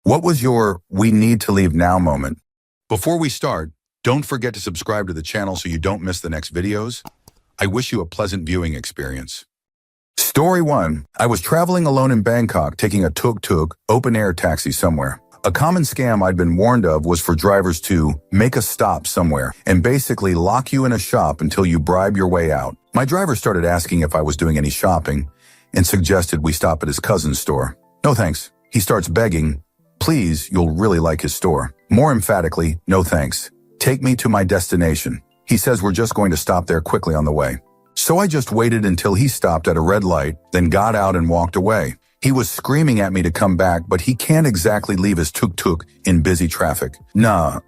What was your "we need to leave now" moment? Before we start, don't forget to subscribe to the channel so you don't miss the next videos. I wish you a pleasant viewing experience. Story 1. I was traveling alone in Bangkok, taking a tuk-tuk, open-air taxi somewhere. A common scam I'd been warned of was for drivers to make a stop somewhere and basically lock you in a shop until you bribe your way out. My driver started asking if I was doing any shopping and suggested we stop at his cousin's store. No thanks. He starts begging, "Please, you'll really like his store." More emphatically, "No thanks. Take me to my destination." He says we're just going to stop there quickly on the way. So I just waited until he stopped at a red light, then got out and walked away. He was screaming at me to come back, but he can't exactly leave his tuk-tuk in busy traffic. Nah,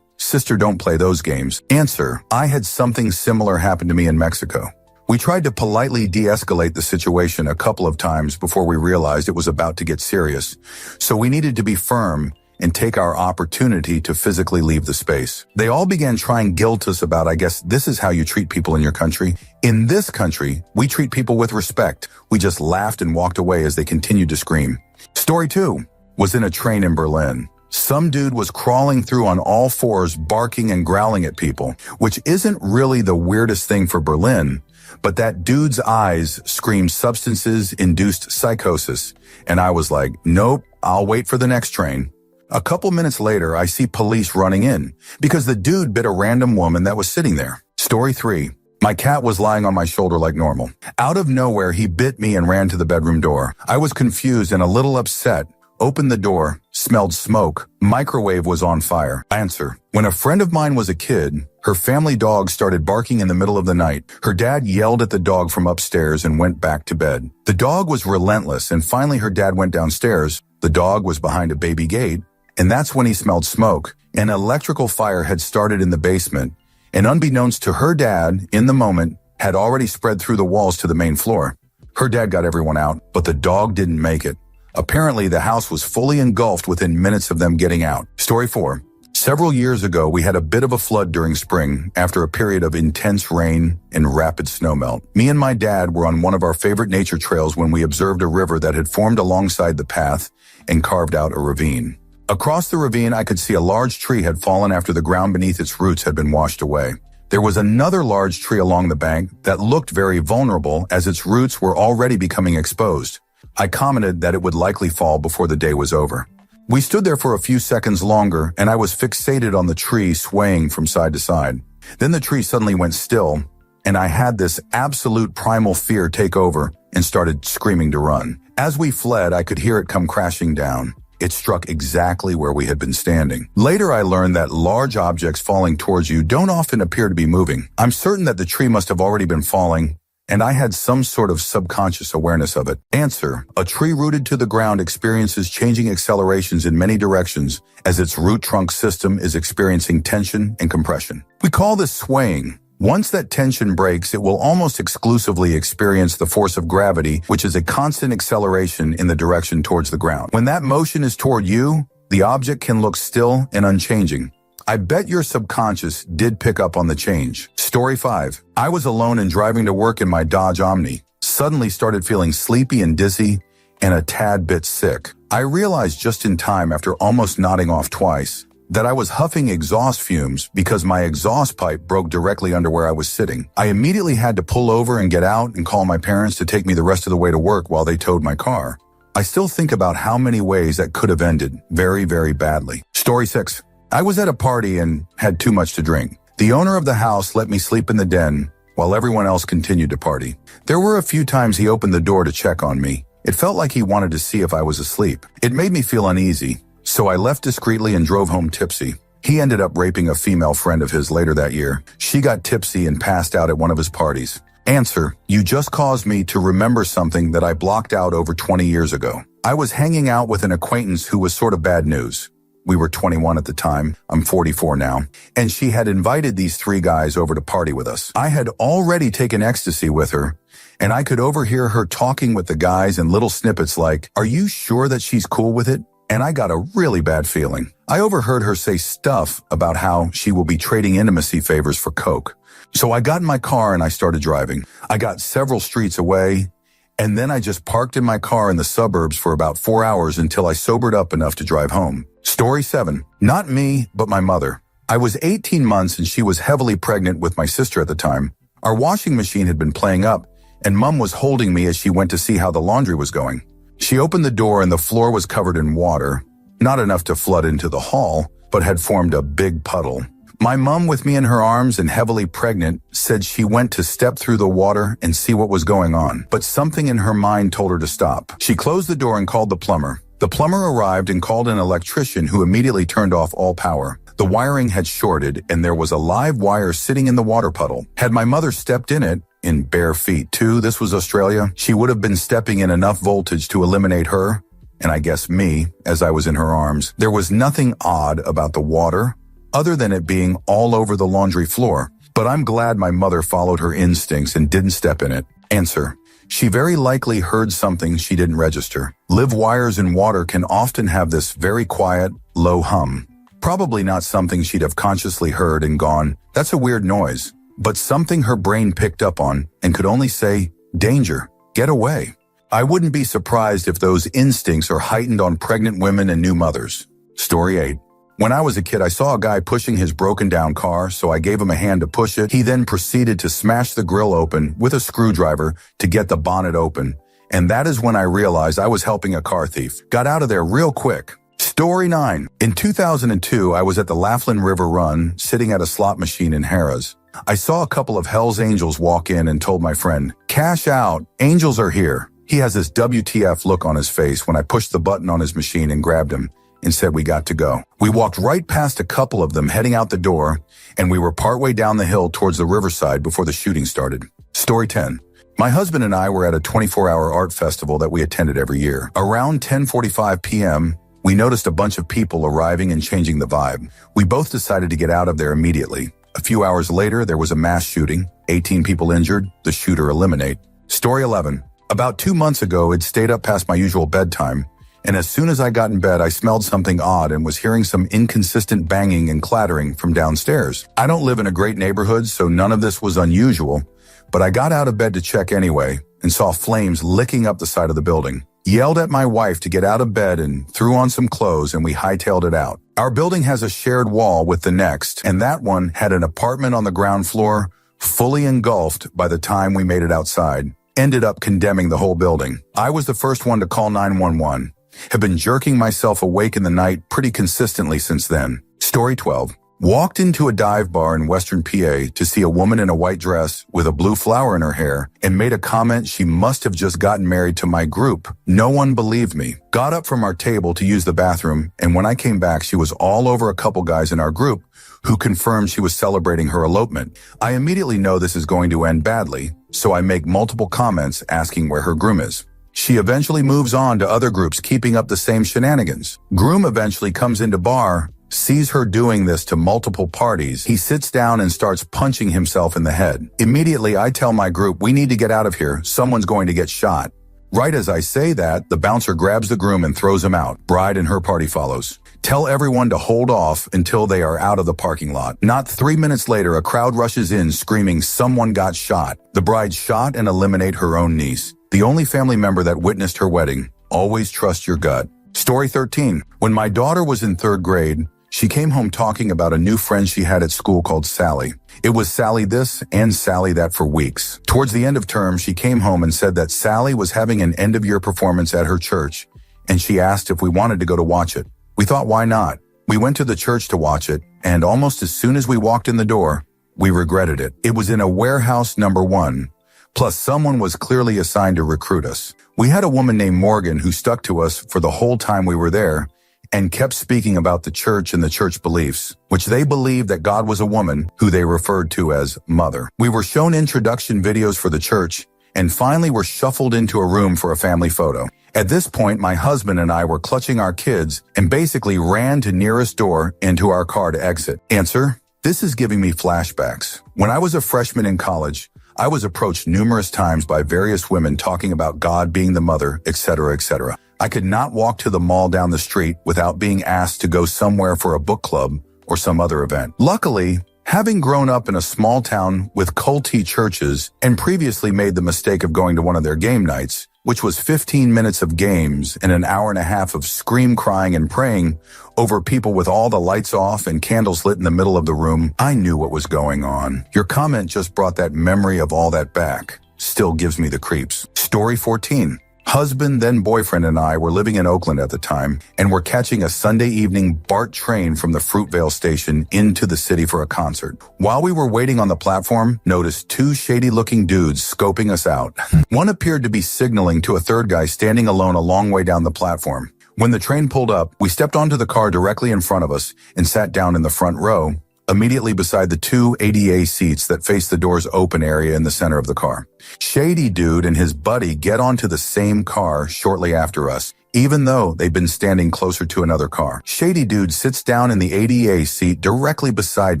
sister, don't play those games. Answer: I had something similar happen to me in Mexico. We tried to politely de-escalate the situation a couple of times before we realized it was about to get serious. So we needed to be firm and take our opportunity to physically leave the space. They all began trying guilt us about, "I guess this is how you treat people in your country." In this country, we treat people with respect. We just laughed and walked away as they continued to scream. Story 2 was in a train in Berlin. Some dude was crawling through on all fours, barking and growling at people, which isn't really the weirdest thing for Berlin, but that dude's eyes screamed substances-induced psychosis, and I was like, nope, I'll wait for the next train. A couple minutes later, I see police running in because the dude bit a random woman that was sitting there. Story 3. My cat was lying on my shoulder like normal. Out of nowhere, he bit me and ran to the bedroom door. I was confused and a little upset. Opened the door, smelled smoke. Microwave was on fire. Answer: when a friend of mine was a kid, her family dog started barking in the middle of the night. Her dad yelled at the dog from upstairs and went back to bed. The dog was relentless, and finally her dad went downstairs. The dog was behind a baby gate, and that's when he smelled smoke. An electrical fire had started in the basement, and unbeknownst to her dad, in the moment, had already spread through the walls to the main floor. Her dad got everyone out, but the dog didn't make it. Apparently, the house was fully engulfed within minutes of them getting out. Story 4. Several years ago, we had a bit of a flood during spring after a period of intense rain and rapid snowmelt. Me and my dad were on one of our favorite nature trails when we observed a river that had formed alongside the path and carved out a ravine. Across the ravine, I could see a large tree had fallen after the ground beneath its roots had been washed away. There was another large tree along the bank that looked very vulnerable as its roots were already becoming exposed. I commented that it would likely fall before the day was over. We stood there for a few seconds longer, and I was fixated on the tree swaying from side to side. Then the tree suddenly went still, and I had this absolute primal fear take over and started screaming to run. As we fled, I could hear it come crashing down. It struck exactly where we had been standing. Later, I learned that large objects falling towards you don't often appear to be moving. I'm certain that the tree must have already been falling, and I had some sort of subconscious awareness of it. Answer: a tree rooted to the ground experiences changing accelerations in many directions as its root trunk system is experiencing tension and compression. We call this swaying. Once that tension breaks, it will almost exclusively experience the force of gravity, which is a constant acceleration in the direction towards the ground. When that motion is toward you, the object can look still and unchanging. I bet your subconscious did pick up on the change. Story 5. I was alone and driving to work in my Dodge Omni. Suddenly started feeling sleepy and dizzy and a tad bit sick. I realized just in time, after almost nodding off twice, that I was huffing exhaust fumes because my exhaust pipe broke directly under where I was sitting. I immediately had to pull over and get out and call my parents to take me the rest of the way to work while they towed my car. I still think about how many ways that could have ended very, very badly. Story 6. I was at a party and had too much to drink. The owner of the house let me sleep in the den while everyone else continued to party. There were a few times he opened the door to check on me. It felt like he wanted to see if I was asleep. It made me feel uneasy, so I left discreetly and drove home tipsy. He ended up raping a female friend of his later that year. She got tipsy and passed out at one of his parties. Answer: you just caused me to remember something that I blocked out over 20 years ago. I was hanging out with an acquaintance who was sort of bad news. We were 21 at the time. I'm 44 now. And she had invited these 3 guys over to party with us. I had already taken ecstasy with her, and I could overhear her talking with the guys in little snippets like, "Are you sure that she's cool with it?" And I got a really bad feeling. I overheard her say stuff about how she will be trading intimacy favors for coke. So I got in my car and I started driving. I got several streets away, And then I just parked in my car in the suburbs for about 4 hours until I sobered up enough to drive home. Story 7. Not me, but my mother. I was 18 months and she was heavily pregnant with my sister at the time. Our washing machine had been playing up, and Mom was holding me as she went to see how the laundry was going. She opened the door and the floor was covered in water, not enough to flood into the hall, but had formed a big puddle. My mom, with me in her arms and heavily pregnant, said she went to step through the water and see what was going on, but something in her mind told her to stop. She closed the door and called the plumber. The plumber arrived and called an electrician who immediately turned off all power. The wiring had shorted and there was a live wire sitting in the water puddle. Had my mother stepped in it, in bare feet too, this was Australia, she would have been stepping in enough voltage to eliminate her, and I guess me, as I was in her arms. There was nothing odd about the water, other than it being all over the laundry floor, but I'm glad my mother followed her instincts and didn't step in it. Answer. She very likely heard something she didn't register. Live wires in water can often have this very quiet, low hum. Probably not something she'd have consciously heard and gone, "That's a weird noise," but something her brain picked up on and could only say, "Danger, get away." I wouldn't be surprised if those instincts are heightened on pregnant women and new mothers. Story 8. When I was a kid, I saw a guy pushing his broken down car, so I gave him a hand to push it. He then proceeded to smash the grill open with a screwdriver to get the bonnet open. And that is when I realized I was helping a car thief. Got out of there real quick. Story 9. In 2002, I was at the Laughlin River Run, sitting at a slot machine in Harrah's. I saw a couple of Hell's Angels walk in and told my friend, "Cash out, angels are here." He has this WTF look on his face when I pushed the button on his machine and grabbed him and said we got to go. We walked right past a couple of them heading out the door, and we were partway down the hill towards the riverside before the shooting started. Story 10. My husband and I were at a 24-hour art festival that we attended every year. Around 10:45 p.m., we noticed a bunch of people arriving and changing the vibe. We both decided to get out of there immediately. A few hours later, there was a mass shooting, 18 people injured, the shooter eliminated. Story 11. About 2 months ago, it stayed up past my usual bedtime, and as soon as I got in bed, I smelled something odd and was hearing some inconsistent banging and clattering from downstairs. I don't live in a great neighborhood, so none of this was unusual, but I got out of bed to check anyway and saw flames licking up the side of the building. Yelled at my wife to get out of bed and threw on some clothes, and we hightailed it out. Our building has a shared wall with the next, and that one had an apartment on the ground floor, fully engulfed by the time we made it outside. Ended up condemning the whole building. I was the first one to call 911. Have been jerking myself awake in the night pretty consistently since then. Story 12. Walked into a dive bar in Western PA to see a woman in a white dress with a blue flower in her hair and made a comment she must have just gotten married to my group. No one believed me. Got up from our table to use the bathroom, and when I came back, she was all over a couple guys in our group who confirmed she was celebrating her elopement. I immediately know this is going to end badly, so I make multiple comments asking where her groom is. She eventually moves on to other groups keeping up the same shenanigans. Groom eventually comes into bar, sees her doing this to multiple parties. He sits down and starts punching himself in the head. Immediately, I tell my group, we need to get out of here. Someone's going to get shot. Right as I say that, the bouncer grabs the groom and throws him out. Bride and her party follows. Tell everyone to hold off until they are out of the parking lot. Not 3 minutes later, a crowd rushes in screaming, "Someone got shot." The bride shot and eliminate her own niece. The only family member that witnessed her wedding. Always trust your gut. Story 13. When my daughter was in 3rd grade, she came home talking about a new friend she had at school called Sally. It was Sally this and Sally that for weeks. Towards the end of term, she came home and said that Sally was having an end-of-year performance at her church, and she asked if we wanted to go to watch it. We thought, why not? We went to the church to watch it, and almost as soon as we walked in the door, we regretted it. It was in a warehouse number 1. Plus, someone was clearly assigned to recruit us. We had a woman named Morgan who stuck to us for the whole time we were there and kept speaking about the church and the church beliefs, which they believed that God was a woman who they referred to as Mother. We were shown introduction videos for the church and finally were shuffled into a room for a family photo. At this point, my husband and I were clutching our kids and basically ran to nearest door into our car to exit. Answer: this is giving me flashbacks. When I was a freshman in college, I was approached numerous times by various women talking about God being the mother, etc., etc. I could not walk to the mall down the street without being asked to go somewhere for a book club or some other event. Luckily, having grown up in a small town with culty churches and previously made the mistake of going to one of their game nights, which was 15 minutes of games and an hour and a half of scream crying and praying over people with all the lights off and candles lit in the middle of the room. I knew what was going on. Your comment just brought that memory of all that back. Still gives me the creeps. Story 14. Husband, then boyfriend, and I were living in Oakland at the time and were catching a Sunday evening BART train from the Fruitvale station into the city for a concert. While we were waiting on the platform, noticed two shady-looking dudes scoping us out. One appeared to be signaling to a third guy standing alone a long way down the platform. When the train pulled up, we stepped onto the car directly in front of us and sat down in the front row, immediately beside the two ADA seats that face the doors open area in the center of the car. Shady dude and his buddy get onto the same car shortly after us, even though they've been standing closer to another car. Shady dude sits down in the ADA seat directly beside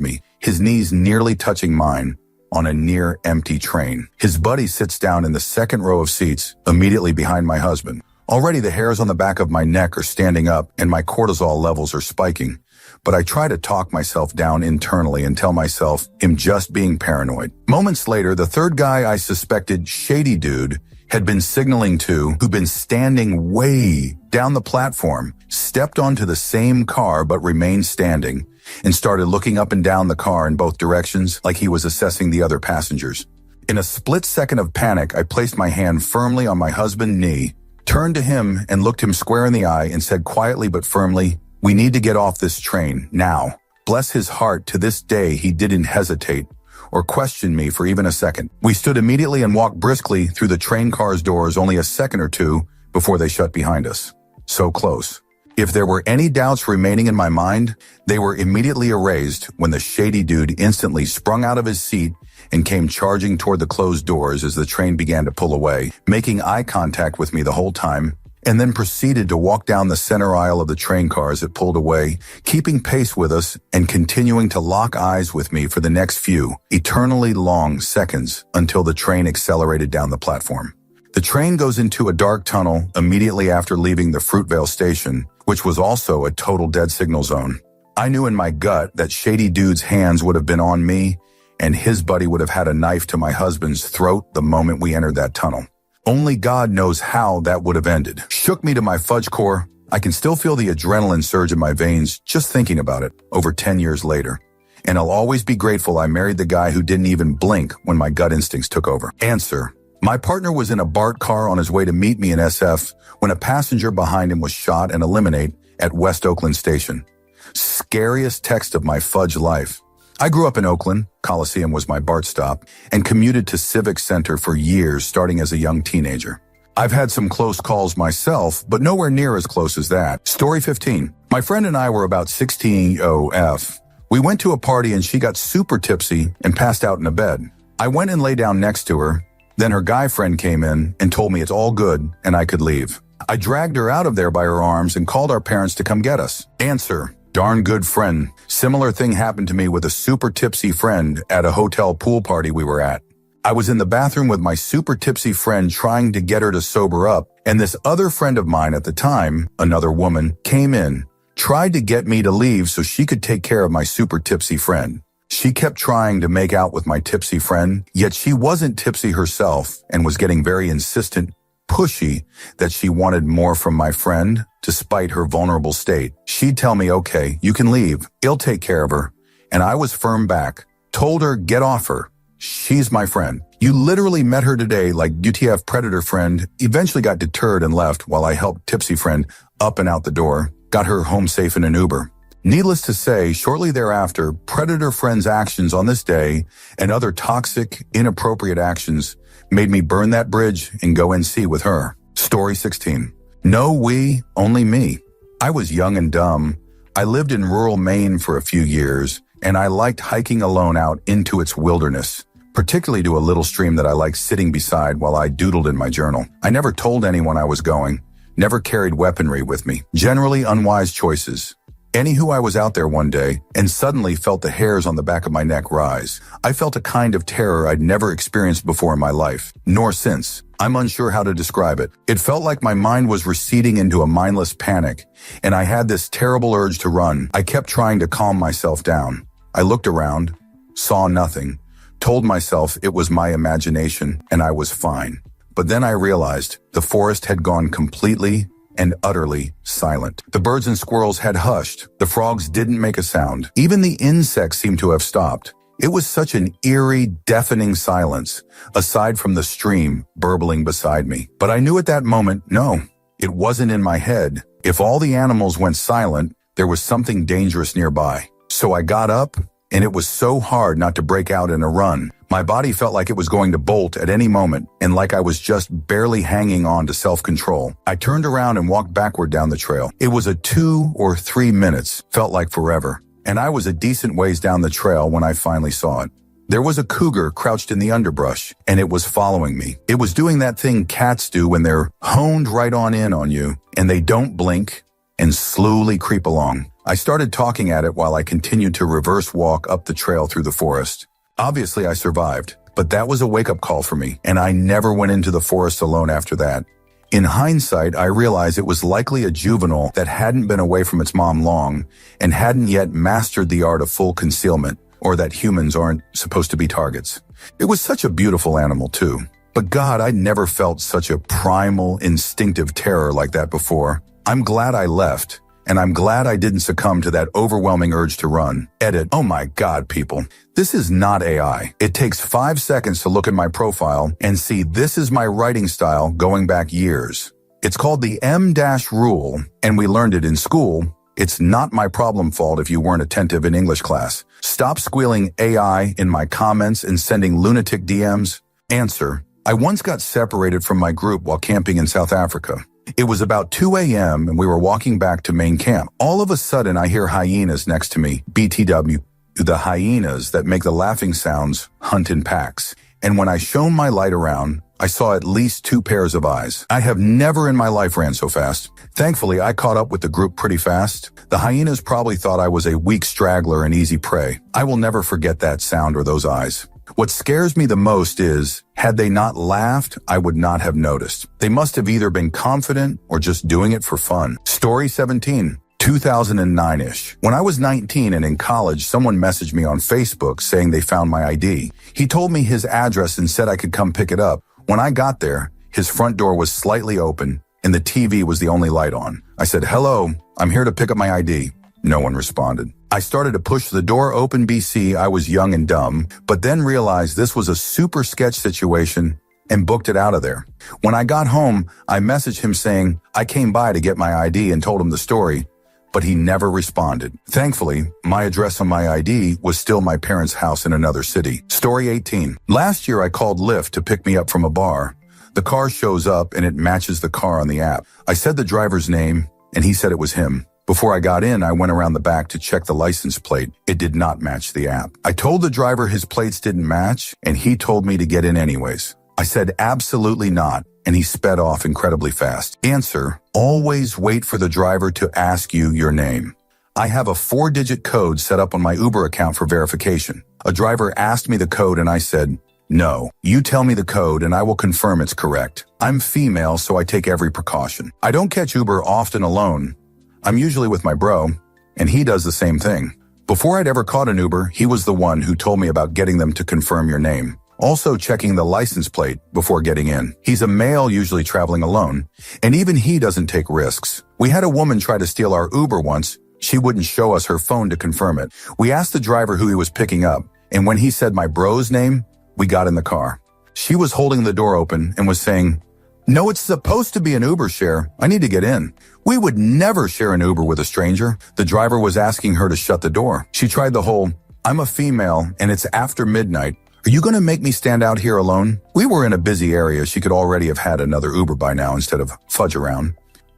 me, his knees nearly touching mine, on a near empty train. His buddy sits down in the second row of seats, immediately behind my husband. Already the hairs on the back of my neck are standing up and my cortisol levels are spiking. But I try to talk myself down internally and tell myself I'm just being paranoid. Moments later, the third guy I suspected, shady dude, had been signaling to, who'd been standing way down the platform, stepped onto the same car but remained standing and started looking up and down the car in both directions like he was assessing the other passengers. In a split second of panic, I placed my hand firmly on my husband's knee, turned to him and looked him square in the eye and said quietly but firmly, "We need to get off this train, now." Bless his heart, to this day he didn't hesitate or question me for even a second. We stood immediately and walked briskly through the train car's doors only a second or two before they shut behind us. So close. If there were any doubts remaining in my mind, they were immediately erased when the shady dude instantly sprung out of his seat and came charging toward the closed doors as the train began to pull away, making eye contact with me the whole time, and then proceeded to walk down the center aisle of the train car as it pulled away, keeping pace with us and continuing to lock eyes with me for the next few, eternally long seconds until the train accelerated down the platform. The train goes into a dark tunnel immediately after leaving the Fruitvale station, which was also a total dead signal zone. I knew in my gut that shady dude's hands would have been on me, and his buddy would have had a knife to my husband's throat the moment we entered that tunnel. Only God knows how that would have ended. Shook me to my fudge core. I can still feel the adrenaline surge in my veins just thinking about it over 10 years later. And I'll always be grateful I married the guy who didn't even blink when my gut instincts took over. Answer. My partner was in a BART car on his way to meet me in SF when a passenger behind him was shot and eliminated at West Oakland Station. Scariest text of my fudge life. I grew up in Oakland, Coliseum was my BART stop, and commuted to Civic Center for years starting as a young teenager. I've had some close calls myself, but nowhere near as close as that. Story 15. My friend and I were about 16 OF. We went to a party and she got super tipsy and passed out in a bed. I went and lay down next to her. Then her guy friend came in and told me it's all good and I could leave. I dragged her out of there by her arms and called our parents to come get us. Answer. Darn good friend. Similar thing happened to me with a super tipsy friend at a hotel pool party we were at. I was in the bathroom with my super tipsy friend trying to get her to sober up, and this other friend of mine at the time, another woman, came in, tried to get me to leave so she could take care of my super tipsy friend. She kept trying to make out with my tipsy friend, yet she wasn't tipsy herself and was getting very insistent, pushy, that she wanted more from my friend, despite her vulnerable state. She'd tell me, okay, you can leave. He'll take care of her. And I was firm back, told her, get off her. She's my friend. You literally met her today like UTF predator friend, eventually got deterred and left while I helped tipsy friend up and out the door, got her home safe in an Uber. Needless to say, shortly thereafter, predator friend's actions on this day and other toxic, inappropriate actions made me burn that bridge and go NC with her. Story 16. No we, only me. I was young and dumb. I lived in rural Maine for a few years, and I liked hiking alone out into its wilderness, particularly to a little stream that I liked sitting beside while I doodled in my journal. I never told anyone I was going, never carried weaponry with me, generally unwise choices. Anywho, I was out there one day and suddenly felt the hairs on the back of my neck rise. I felt a kind of terror I'd never experienced before in my life, nor since. I'm unsure how to describe it. It felt like my mind was receding into a mindless panic, and I had this terrible urge to run. I kept trying to calm myself down. I looked around, saw nothing, told myself it was my imagination and I was fine. But then I realized the forest had gone completely and utterly silent. The birds and squirrels had hushed. The frogs didn't make a sound. Even the insects seemed to have stopped. It was such an eerie, deafening silence, aside from the stream burbling beside me. But I knew at that moment, no, it wasn't in my head. If all the animals went silent, there was something dangerous nearby. So I got up, and it was so hard not to break out in a run. My body felt like it was going to bolt at any moment, and like I was just barely hanging on to self-control. I turned around and walked backward down the trail. It was a 2 or 3 minutes, felt like forever. And I was a decent ways down the trail when I finally saw it. There was a cougar crouched in the underbrush, and it was following me. It was doing that thing cats do when they're honed right on in on you, and they don't blink and slowly creep along. I started talking at it while I continued to reverse walk up the trail through the forest. Obviously, I survived, but that was a wake-up call for me, and I never went into the forest alone after that. In hindsight, I realized it was likely a juvenile that hadn't been away from its mom long and hadn't yet mastered the art of full concealment, or that humans aren't supposed to be targets. It was such a beautiful animal, too. But God, I'd never felt such a primal, instinctive terror like that before. I'm glad I left, and I'm glad I didn't succumb to that overwhelming urge to run. Edit. Oh my God, people. This is not AI. It takes 5 seconds to look at my profile and see this is my writing style going back years. It's called the M-rule, and we learned it in school. It's not my problem fault if you weren't attentive in English class. Stop squealing AI in my comments and sending lunatic DMs. Answer. I once got separated from my group while camping in South Africa. It was about 2 a.m. and we were walking back to main camp. All of a sudden, I hear hyenas next to me. BTW, the hyenas that make the laughing sounds hunt in packs. And when I shone my light around, I saw at least 2 pairs of eyes. I have never in my life ran so fast. Thankfully, I caught up with the group pretty fast. The hyenas probably thought I was a weak straggler and easy prey. I will never forget that sound or those eyes. What scares me the most is, had they not laughed, I would not have noticed. They must have either been confident or just doing it for fun. Story 17, 2009-ish. When I was 19 and in college, someone messaged me on Facebook saying they found my ID. He told me his address and said I could come pick it up. When I got there, his front door was slightly open and the TV was the only light on. I said, "Hello, I'm here to pick up my ID." No one responded. I started to push the door open. BC, I was young and dumb, but then realized this was a super sketch situation and booked it out of there. When I got home, I messaged him saying I came by to get my ID and told him the story, but he never responded. Thankfully, my address on my ID was still my parents' house in another city. Story 18. Last year, I called Lyft to pick me up from a bar. The car shows up and it matches the car on the app. I said the driver's name and he said it was him. Before I got in, I went around the back to check the license plate. It did not match the app. I told the driver his plates didn't match, and he told me to get in anyways. I said absolutely not, and he sped off incredibly fast. Answer, always wait for the driver to ask you your name. I have a 4-digit code set up on my Uber account for verification. A driver asked me the code, and I said, "No, you tell me the code and I will confirm it's correct." I'm female, so I take every precaution. I don't catch Uber often alone. I'm usually with my bro, and he does the same thing. Before I'd ever caught an Uber, he was the one who told me about getting them to confirm your name. Also checking the license plate before getting in. He's a male usually traveling alone, and even he doesn't take risks. We had a woman try to steal our Uber once. She wouldn't show us her phone to confirm it. We asked the driver who he was picking up, and when he said my bro's name, we got in the car. She was holding the door open and was saying, "No, it's supposed to be an Uber share. I need to get in." We would never share an Uber with a stranger. The driver was asking her to shut the door. She tried the whole, "I'm a female and it's after midnight. Are you going to make me stand out here alone?" We were in a busy area. She could already have had another Uber by now instead of fudge around.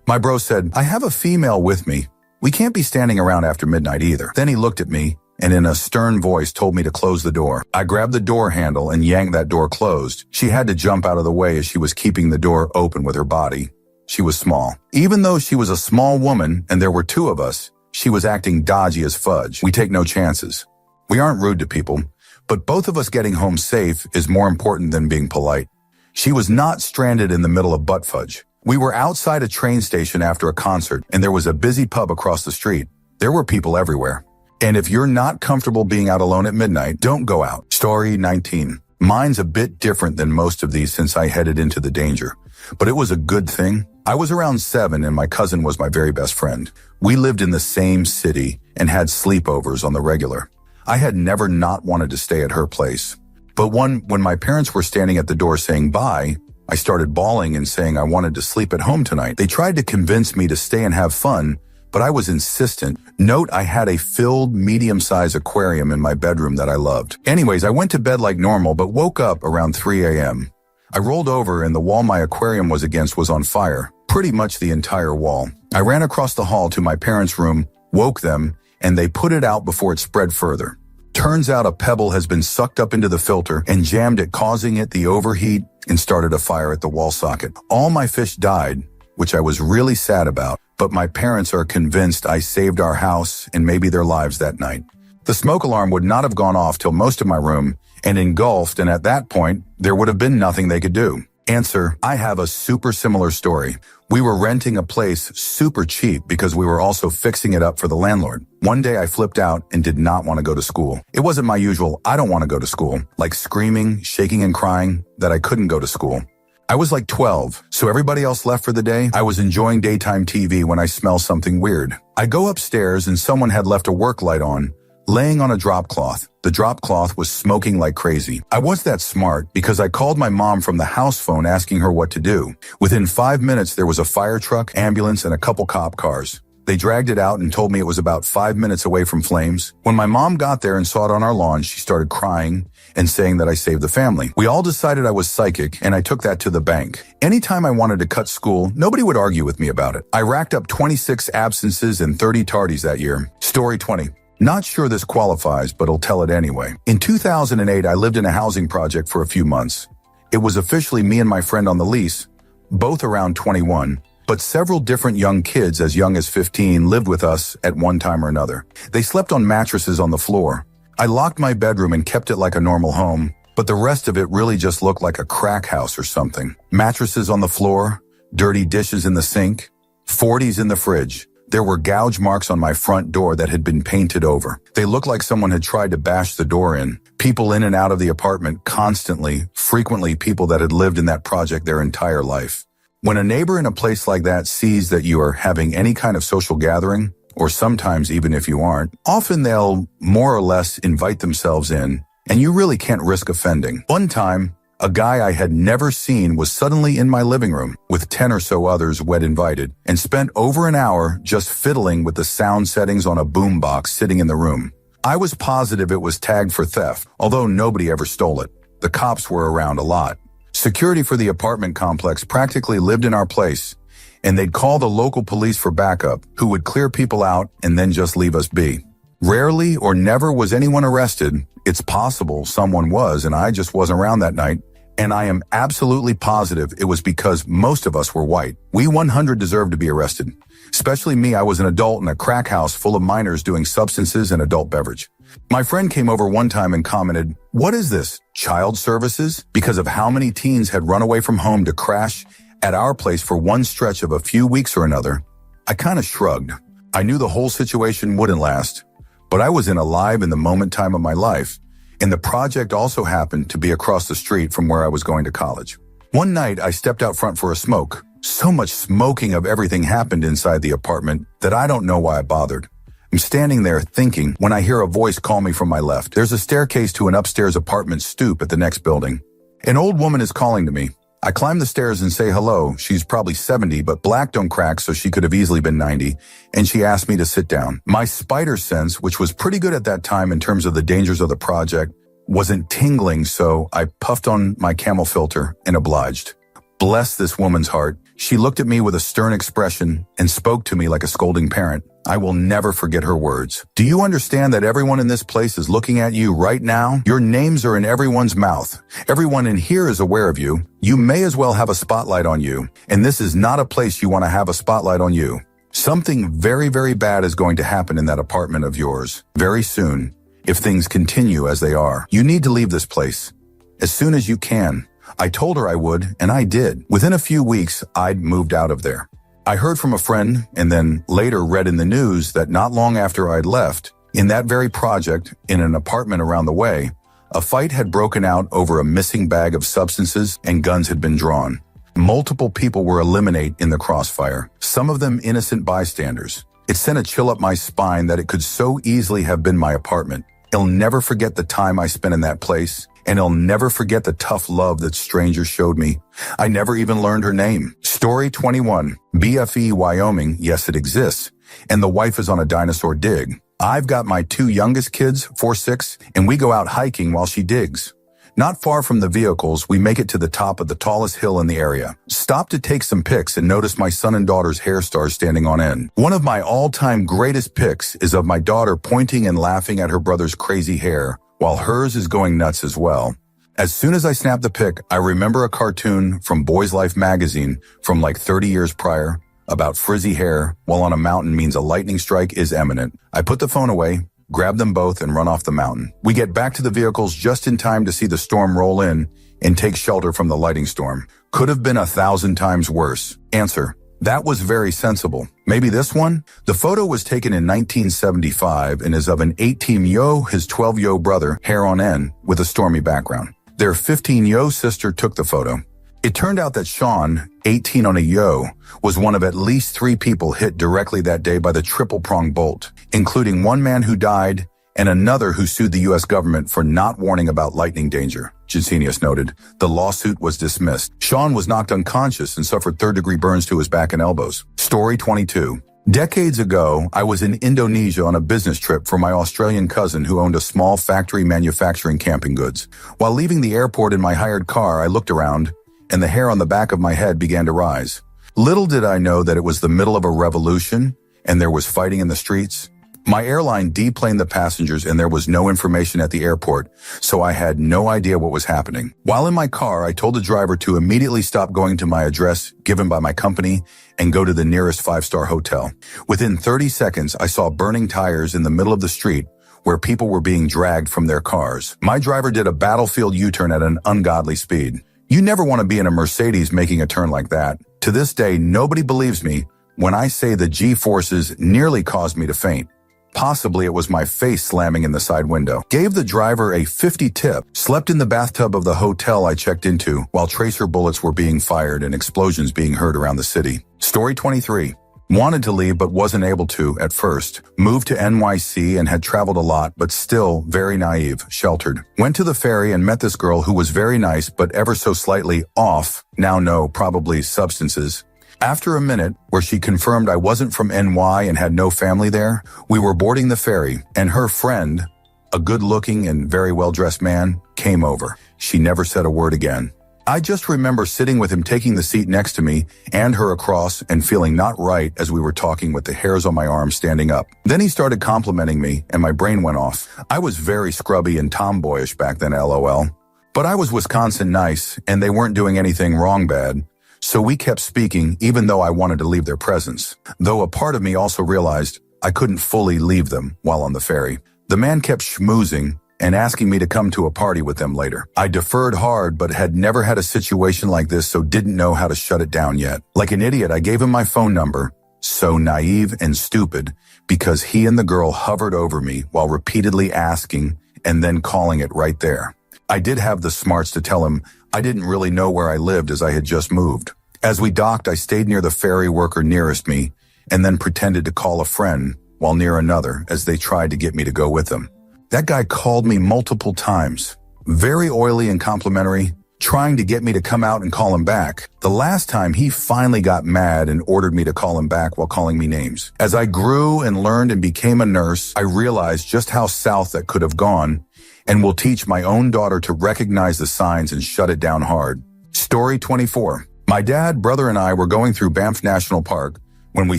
My bro said, "I have a female with me. We can't be standing around after midnight either." Then he looked at me and in a stern voice told me to close the door. I grabbed the door handle and yanked that door closed. She had to jump out of the way as she was keeping the door open with her body. She was small. Even though she was a small woman and there were 2 of us, she was acting dodgy as fudge. We take no chances. We aren't rude to people, but both of us getting home safe is more important than being polite. She was not stranded in the middle of butt fudge. We were outside a train station after a concert and there was a busy pub across the street. There were people everywhere. And if you're not comfortable being out alone at midnight, don't go out. Story 19. Mine's a bit different than most of these since I headed into the danger, but it was a good thing. I was around 7 and my cousin was my very best friend. We lived in the same city and had sleepovers on the regular. I had never not wanted to stay at her place. But when my parents were standing at the door saying bye, I started bawling and saying I wanted to sleep at home tonight. They tried to convince me to stay and have fun, but I was insistent. Note, I had a filled medium-sized aquarium in my bedroom that I loved. Anyways, I went to bed like normal, but woke up around 3 a.m. I rolled over and the wall my aquarium was against was on fire, pretty much the entire wall. I ran across the hall to my parents' room, woke them, and they put it out before it spread further. Turns out a pebble has been sucked up into the filter and jammed it, causing it to overheat and started a fire at the wall socket. All my fish died, which I was really sad about, but my parents are convinced I saved our house and maybe their lives that night. The smoke alarm would not have gone off till most of my room and engulfed, and at that point, there would have been nothing they could do. Answer, I have a super similar story. We were renting a place super cheap because we were also fixing it up for the landlord. One day I flipped out and did not want to go to school. It wasn't my usual, I don't want to go to school, like screaming, shaking and crying that I couldn't go to school. I was like 12, so everybody else left for the day. I was enjoying daytime TV when I smelled something weird. I go upstairs and someone had left a work light on, laying on a drop cloth. The drop cloth was smoking like crazy. I was that smart because I called my mom from the house phone asking her what to do. Within 5 minutes, there was a fire truck, ambulance, and a couple cop cars. They dragged it out and told me it was about 5 minutes away from flames. When my mom got there and saw it on our lawn, she started crying and saying that I saved the family. We all decided I was psychic, and I took that to the bank. Anytime I wanted to cut school, nobody would argue with me about it. I racked up 26 absences and 30 tardies that year. Story 20. Not sure this qualifies, but I'll tell it anyway. In 2008, I lived in a housing project for a few months. It was officially me and my friend on the lease, both around 21, but several different young kids as young as 15 lived with us at one time or another. They slept on mattresses on the floor. I locked my bedroom and kept it like a normal home, but the rest of it really just looked like a crack house or something. Mattresses on the floor, dirty dishes in the sink, 40s in the fridge. There were gouge marks on my front door that had been painted over. They looked like someone had tried to bash the door in. People in and out of the apartment constantly, frequently people that had lived in that project their entire life. When a neighbor in a place like that sees that you are having any kind of social gathering, or sometimes even if you aren't, often they'll more or less invite themselves in, and you really can't risk offending. One time, a guy I had never seen was suddenly in my living room with 10 or so others wet invited and spent over an hour just fiddling with the sound settings on a boombox sitting in the room. I was positive it was tagged for theft, although nobody ever stole it. The cops were around a lot. Security for the apartment complex practically lived in our place, and they'd call the local police for backup, who would clear people out and then just leave us be. Rarely or never was anyone arrested. It's possible someone was, and I just wasn't around that night. And I am absolutely positive it was because most of us were white. We 100 deserved to be arrested. Especially me, I was an adult in a crack house full of minors doing substances and adult beverage. My friend came over one time and commented, "What is this, child services?" because of how many teens had run away from home to crash at our place for one stretch of a few weeks or another. I kind of shrugged. I knew the whole situation wouldn't last, but I was in a live in the moment time of my life. And the project also happened to be across the street from where I was going to college. One night, I stepped out front for a smoke. So much smoking of everything happened inside the apartment that I don't know why I bothered. I'm standing there thinking when I hear a voice call me from my left. There's a staircase to an upstairs apartment stoop at the next building. An old woman is calling to me. I climb the stairs and say hello. She's probably 70, but black don't crack, so she could have easily been 90. And she asked me to sit down. My spider sense, which was pretty good at that time in terms of the dangers of the project, wasn't tingling, so I puffed on my camel filter and obliged. Bless this woman's heart. She looked at me with a stern expression and spoke to me like a scolding parent. I will never forget her words. "Do you understand that everyone in this place is looking at you right now? Your names are in everyone's mouth. Everyone in here is aware of you. You may as well have a spotlight on you. And this is not a place you want to have a spotlight on you. Something very, very bad is going to happen in that apartment of yours very soon. If things continue as they are, you need to leave this place as soon as you can." I told her I would, and I did. Within a few weeks, I'd moved out of there. I heard from a friend and then later read in the news that not long after I'd left, in that very project, in an apartment around the way, A fight had broken out over a missing bag of substances and guns had been drawn. Multiple people were eliminated in the crossfire, some of them innocent bystanders. It sent a chill up my spine that it could so easily have been my apartment. I'll never forget the time I spent in that place, and I'll never forget the tough love that strangers showed me. I never even learned her name. Story 21. BFE, Wyoming. Yes, it exists. And the wife is on a dinosaur dig. I've got my 2 youngest kids, 4, 6, and we go out hiking while she digs. Not far from the vehicles, we make it to the top of the tallest hill in the area. Stop to take some pics and notice my son and daughter's hair stars standing on end. One of my all-time greatest pics is of my daughter pointing and laughing at her brother's crazy hair, while hers is going nuts as well. As soon as I snap the pic, I remember a cartoon from Boys Life magazine from like 30 years prior about frizzy hair while on a mountain means a lightning strike is imminent. I put the phone away, grab them both, and run off the mountain. We get back to the vehicles just in time to see the storm roll in and take shelter from the lightning storm. Could have been 1,000 times worse. Answer: that was very sensible. Maybe this one? The photo was taken in 1975 and is of an 18-yo, his 12-yo brother, hair on end, with a stormy background. Their 15-yo sister took the photo. It turned out that Sean, 18 on a yo, was one of at least 3 people hit directly that day by the triple-pronged bolt, including one man who died and another who sued the U.S. government for not warning about lightning danger. Jensenius noted. The lawsuit was dismissed. Sean was knocked unconscious and suffered third-degree burns to his back and elbows. Story 22. Decades ago, I was in Indonesia on a business trip for my Australian cousin who owned a small factory manufacturing camping goods. While leaving the airport in my hired car, I looked around, and the hair on the back of my head began to rise. Little did I know that it was the middle of a revolution, and there was fighting in the streets. My airline deplaned the passengers and there was no information at the airport, so I had no idea what was happening. While in my car, I told the driver to immediately stop going to my address given by my company and go to the nearest 5-star hotel. Within 30 seconds, I saw burning tires in the middle of the street where people were being dragged from their cars. My driver did a battlefield U-turn at an ungodly speed. You never want to be in a Mercedes making a turn like that. To this day, nobody believes me when I say the G-forces nearly caused me to faint. Possibly it was my face slamming in the side window. Gave the driver a 50 tip. Slept in the bathtub of the hotel I checked into while tracer bullets were being fired and explosions being heard around the city. Story 23. Wanted to leave but wasn't able to at first. Moved to NYC and had traveled a lot but still very naive, sheltered. Went to the ferry and met this girl who was very nice but ever so slightly off, now no, probably substances. After a minute, where she confirmed I wasn't from NY and had no family there, we were boarding the ferry, and her friend, a good-looking and very well-dressed man, came over. She never said a word again. I just remember sitting with him taking the seat next to me and her across and feeling not right as we were talking with the hairs on my arms standing up. Then he started complimenting me, and my brain went off. I was very scrubby and tomboyish back then, LOL. But I was Wisconsin nice, and they weren't doing anything wrong bad. So we kept speaking even though I wanted to leave their presence, though a part of me also realized I couldn't fully leave them while on the ferry. The man kept schmoozing and asking me to come to a party with them later. I deferred hard but had never had a situation like this, so didn't know how to shut it down yet. Like an idiot, I gave him my phone number, so naive and stupid, because he and the girl hovered over me while repeatedly asking and then calling it right there. I did have the smarts to tell him I didn't really know where I lived as I had just moved. As we docked, I stayed near the ferry worker nearest me and then pretended to call a friend while near another as they tried to get me to go with them. That guy called me multiple times, very oily and complimentary, trying to get me to come out and call him back. The last time he finally got mad and ordered me to call him back while calling me names. As I grew and learned and became a nurse, I realized just how south that could have gone and will teach my own daughter to recognize the signs and shut it down hard. Story 24. My dad, brother, and I were going through Banff National Park when we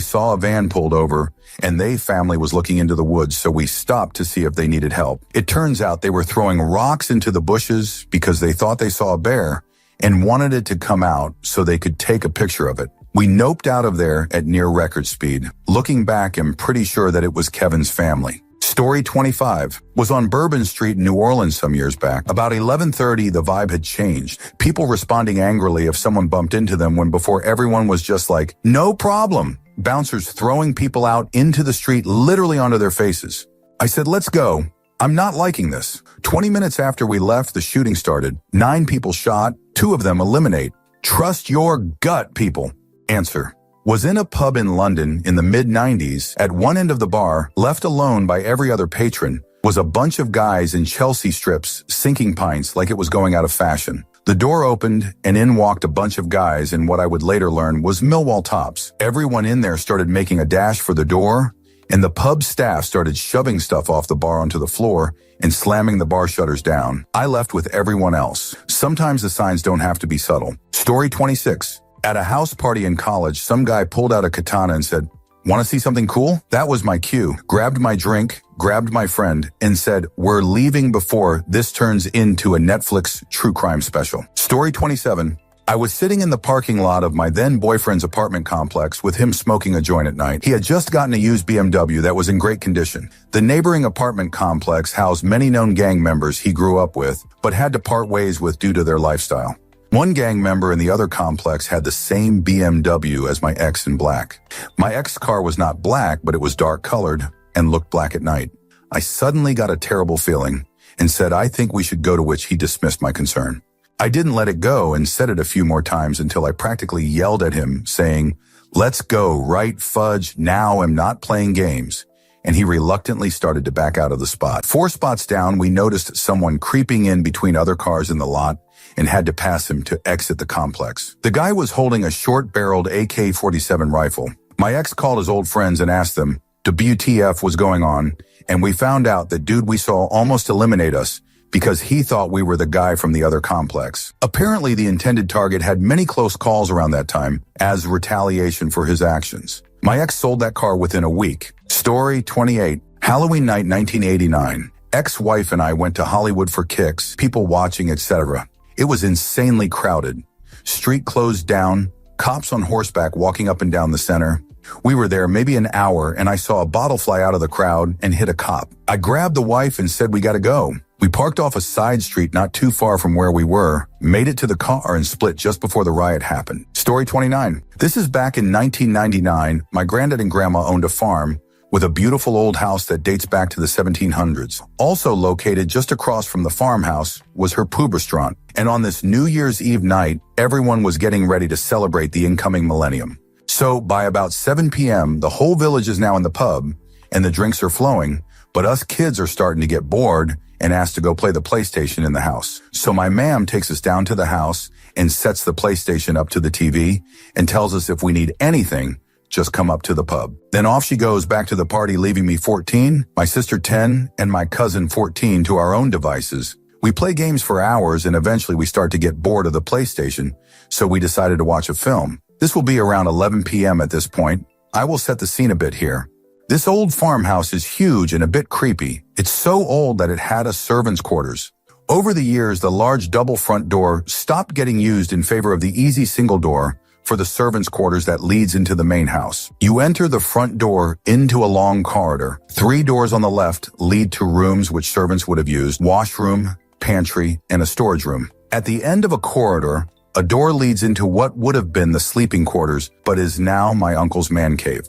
saw a van pulled over and they family was looking into the woods, so we stopped to see if they needed help. It turns out they were throwing rocks into the bushes because they thought they saw a bear and wanted it to come out so they could take a picture of it. We noped out of there at near record speed. Looking back, I'm pretty sure that it was Kevin's family. Story 25 was on Bourbon Street in New Orleans some years back. About 11:30, the vibe had changed. People responding angrily if someone bumped into them when before everyone was just like, no problem. Bouncers throwing people out into the street literally onto their faces. I said, let's go. I'm not liking this. 20 minutes after we left, the shooting started. 9 people shot, 2 of them eliminate. Trust your gut, people. Answer. Was in a pub in London in the mid-90s. At one end of the bar, left alone by every other patron, was a bunch of guys in Chelsea strips sinking pints like it was going out of fashion. The door opened, and in walked a bunch of guys in what I would later learn was Millwall tops. Everyone in there started making a dash for the door, and the pub staff started shoving stuff off the bar onto the floor and slamming the bar shutters down. I left with everyone else. Sometimes the signs don't have to be subtle. Story 26. At a house party in college, some guy pulled out a katana and said, "Want to see something cool?" That was my cue. Grabbed my drink, grabbed my friend, and said, "We're leaving before this turns into a Netflix true crime special." Story 27. I was sitting in the parking lot of my then boyfriend's apartment complex with him smoking a joint at night. He had just gotten a used BMW that was in great condition. The neighboring apartment complex housed many known gang members he grew up with, but had to part ways with due to their lifestyle. One gang member in the other complex had the same BMW as my ex in black. My ex's car was not black, but it was dark colored and looked black at night. I suddenly got a terrible feeling and said, "I think we should go," to which he dismissed my concern. I didn't let it go and said it a few more times until I practically yelled at him, saying, "Let's go, right fudge, now I'm not playing games." And he reluctantly started to back out of the spot. 4 spots down, we noticed someone creeping in between other cars in the lot and had to pass him to exit the complex. The guy was holding a short-barreled AK-47 rifle. My ex called his old friends and asked them, WTF was going on, and we found out that dude we saw almost eliminate us because he thought we were the guy from the other complex. Apparently, the intended target had many close calls around that time as retaliation for his actions. My ex sold that car within a week. Story 28. Halloween night 1989. Ex-wife and I went to Hollywood for kicks, people watching, etc. It was insanely crowded. Street closed down, cops on horseback walking up and down the center. We were there maybe an hour and I saw a bottle fly out of the crowd and hit a cop. I grabbed the wife and said we gotta go. We parked off a side street not too far from where we were, made it to the car and split just before the riot happened. Story 29. This is back in 1999. My granddad and grandma owned a farm with a beautiful old house that dates back to the 1700s. Also located just across from the farmhouse was her pub restaurant. And on this New Year's Eve night, everyone was getting ready to celebrate the incoming millennium. So by about 7 p.m., the whole village is now in the pub and the drinks are flowing, but us kids are starting to get bored and asked to go play the PlayStation in the house. So my ma'am takes us down to the house and sets the PlayStation up to the TV and tells us if we need anything, just come up to the pub. Then off she goes back to the party, leaving me 14, my sister 10, and my cousin 14 to our own devices. We play games for hours and eventually we start to get bored of the PlayStation, so we decided to watch a film. This will be around 11 p.m. at this point. I will set the scene a bit here. This old farmhouse is huge and a bit creepy. It's so old that it had a servant's quarters. Over the years, the large double front door stopped getting used in favor of the easy single door for the servants' quarters that leads into the main house. You enter the front door into a long corridor. 3 doors on the left lead to rooms which servants would have used: washroom, pantry, and a storage room. At the end of a corridor, a door leads into what would have been the sleeping quarters, but is now my uncle's man cave.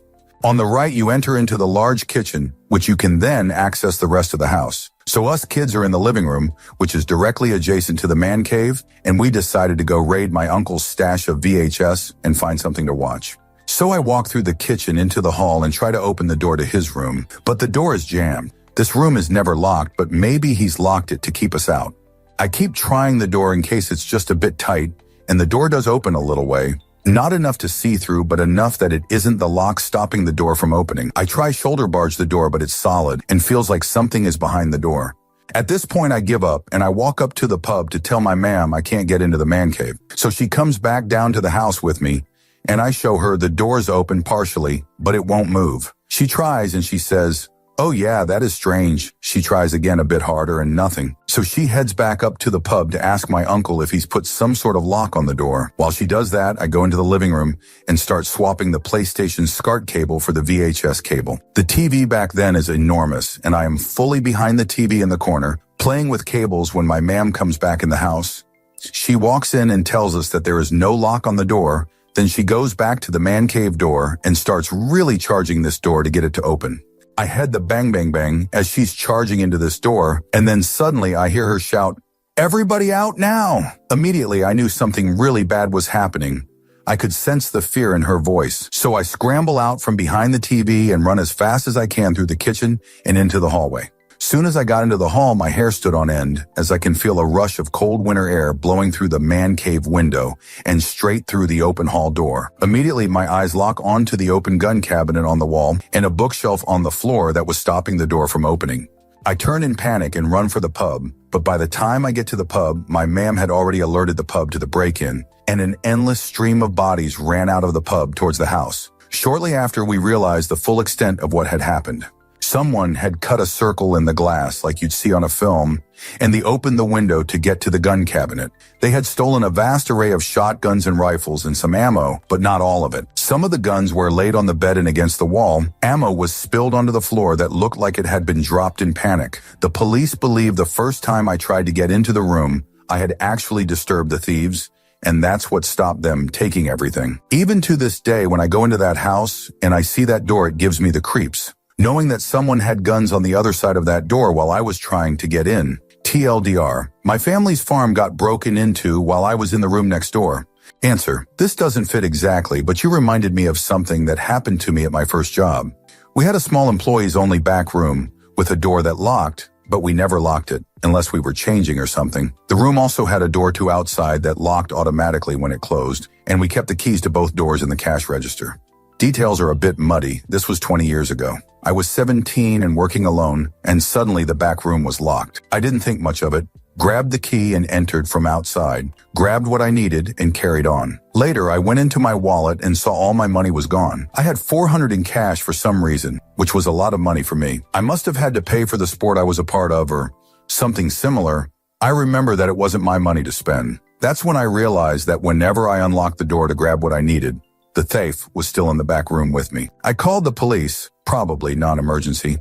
On the right, you enter into the large kitchen, which you can then access the rest of the house. So us kids are in the living room, which is directly adjacent to the man cave, and we decided to go raid my uncle's stash of VHS and find something to watch. So I walk through the kitchen into the hall and try to open the door to his room, but the door is jammed. This room is never locked, but maybe he's locked it to keep us out. I keep trying the door in case it's just a bit tight, and the door does open a little way. Not enough to see through, but enough that it isn't the lock stopping the door from opening. I try shoulder barge the door, but it's solid and feels like something is behind the door. At this point, I give up and I walk up to the pub to tell my ma'am I can't get into the man cave. So she comes back down to the house with me and I show her the door's open partially, but it won't move. She tries and she says, "Oh yeah, that is strange." She tries again a bit harder and nothing. So she heads back up to the pub to ask my uncle if he's put some sort of lock on the door. While she does that, I go into the living room and start swapping the PlayStation SCART cable for the VHS cable. The TV back then is enormous, and I am fully behind the TV in the corner, playing with cables when my ma'am comes back in the house. She walks in and tells us that there is no lock on the door. Then she goes back to the man cave door and starts really charging this door to get it to open. I head the bang bang bang as she's charging into this door, and then suddenly I hear her shout, "Everybody out now!" Immediately I knew something really bad was happening. I could sense the fear in her voice, so I scramble out from behind the TV and run as fast as I can through the kitchen and into the hallway. Soon as I got into the hall, my hair stood on end as I can feel a rush of cold winter air blowing through the man cave window and straight through the open hall door. Immediately, my eyes lock onto the open gun cabinet on the wall and a bookshelf on the floor that was stopping the door from opening. I turn in panic and run for the pub, but by the time I get to the pub, my ma'am had already alerted the pub to the break-in, and an endless stream of bodies ran out of the pub towards the house. Shortly after, we realized the full extent of what had happened. Someone had cut a circle in the glass like you'd see on a film, and they opened the window to get to the gun cabinet. They had stolen a vast array of shotguns and rifles and some ammo, but not all of it. Some of the guns were laid on the bed and against the wall. Ammo was spilled onto the floor that looked like it had been dropped in panic. The police believed the first time I tried to get into the room, I had actually disturbed the thieves, and that's what stopped them taking everything. Even to this day, when I go into that house and I see that door, it gives me the creeps. Knowing that someone had guns on the other side of that door while I was trying to get in. TLDR, my family's farm got broken into while I was in the room next door. Answer, this doesn't fit exactly, but you reminded me of something that happened to me at my first job. We had a small employees-only back room with a door that locked, but we never locked it, unless we were changing or something. The room also had a door to outside that locked automatically when it closed, and we kept the keys to both doors in the cash register. Details are a bit muddy. This was 20 years ago. I was 17 and working alone, and suddenly the back room was locked. I didn't think much of it, grabbed the key and entered from outside, grabbed what I needed and carried on. Later, I went into my wallet and saw all my money was gone. I had $400 in cash for some reason, which was a lot of money for me. I must have had to pay for the sport I was a part of or something similar. I remember that it wasn't my money to spend. That's when I realized that whenever I unlocked the door to grab what I needed, the thief was still in the back room with me. I called the police, probably non-emergency,